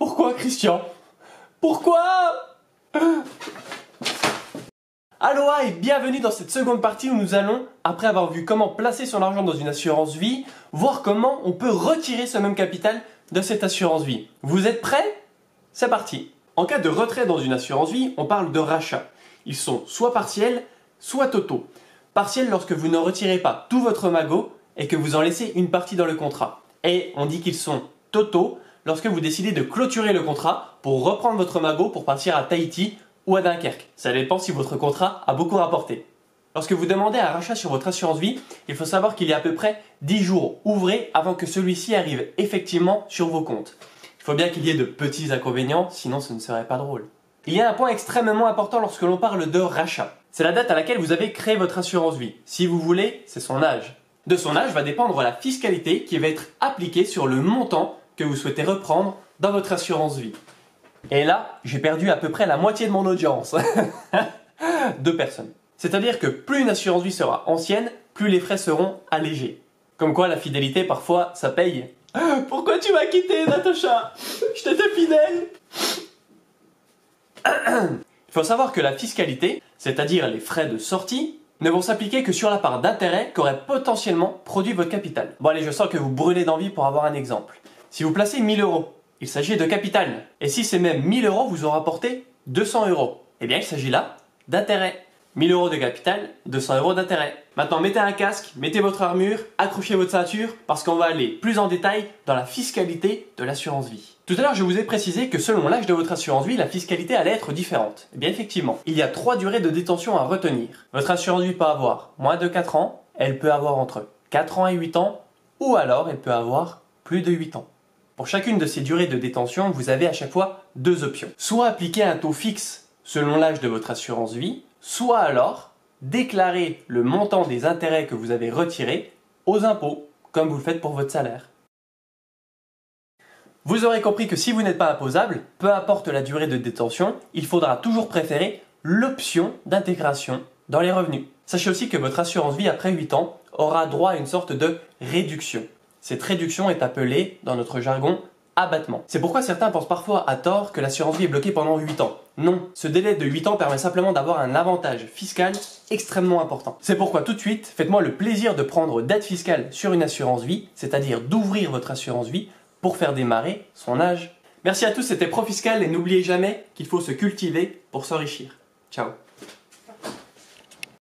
Pourquoi, Christian? Pourquoi? Aloha et bienvenue dans cette seconde partie où nous allons, après avoir vu comment placer son argent dans une assurance vie, voir comment on peut retirer ce même capital de cette assurance vie. Vous êtes prêts? C'est parti! En cas de retrait dans une assurance vie, on parle de rachat. Ils sont soit partiels, soit totaux. Partiels lorsque vous ne retirez pas tout votre magot et que vous en laissez une partie dans le contrat. Et on dit qu'ils sont totaux lorsque vous décidez de clôturer le contrat pour reprendre votre magot pour partir à Tahiti ou à Dunkerque. Ça dépend si votre contrat a beaucoup rapporté. Lorsque vous demandez un rachat sur votre assurance vie, il faut savoir qu'il y a à peu près 10 jours ouvrés avant que celui-ci arrive effectivement sur vos comptes. Il faut bien qu'il y ait de petits inconvénients, sinon ce ne serait pas drôle. Il y a un point extrêmement important lorsque l'on parle de rachat. C'est la date à laquelle vous avez créé votre assurance vie. Si vous voulez, c'est son âge. De son âge va dépendre la fiscalité qui va être appliquée sur le montant que vous souhaitez reprendre dans votre assurance vie. Et là, j'ai perdu à peu près la moitié de mon audience. 2 personnes. C'est-à-dire que plus une assurance vie sera ancienne, plus les frais seront allégés. Comme quoi la fidélité, parfois, ça paye. Pourquoi tu m'as quitté, Natacha? Je t'étais fidèle. Il faut savoir que la fiscalité, c'est-à-dire les frais de sortie, ne vont s'appliquer que sur la part d'intérêt qu'aurait potentiellement produit votre capital. Bon allez, je sens que vous brûlez d'envie pour avoir un exemple. Si vous placez 1000 €, il s'agit de capital. Et si ces mêmes 1000 € vous ont rapporté 200 €, eh bien il s'agit là d'intérêt. 1000 € de capital, 200 € d'intérêt. Maintenant mettez un casque, mettez votre armure, accrochez votre ceinture, parce qu'on va aller plus en détail dans la fiscalité de l'assurance vie. Tout à l'heure je vous ai précisé que selon l'âge de votre assurance vie, la fiscalité allait être différente. Eh bien effectivement, il y a 3 durées de détention à retenir. Votre assurance vie peut avoir moins de 4 ans, elle peut avoir entre 4 ans et 8 ans, ou alors elle peut avoir plus de 8 ans. Pour chacune de ces durées de détention, vous avez à chaque fois 2 options. Soit appliquer un taux fixe selon l'âge de votre assurance vie, soit alors déclarer le montant des intérêts que vous avez retirés aux impôts, comme vous le faites pour votre salaire. Vous aurez compris que si vous n'êtes pas imposable, peu importe la durée de détention, il faudra toujours préférer l'option d'intégration dans les revenus. Sachez aussi que votre assurance vie après 8 ans aura droit à une sorte de réduction. Cette réduction est appelée, dans notre jargon, abattement. C'est pourquoi certains pensent parfois à tort que l'assurance vie est bloquée pendant 8 ans. Non, ce délai de 8 ans permet simplement d'avoir un avantage fiscal extrêmement important. C'est pourquoi tout de suite, faites-moi le plaisir de prendre dette fiscale sur une assurance vie, c'est-à-dire d'ouvrir votre assurance vie pour faire démarrer son âge. Merci à tous, c'était ProFiscal et n'oubliez jamais qu'il faut se cultiver pour s'enrichir. Ciao.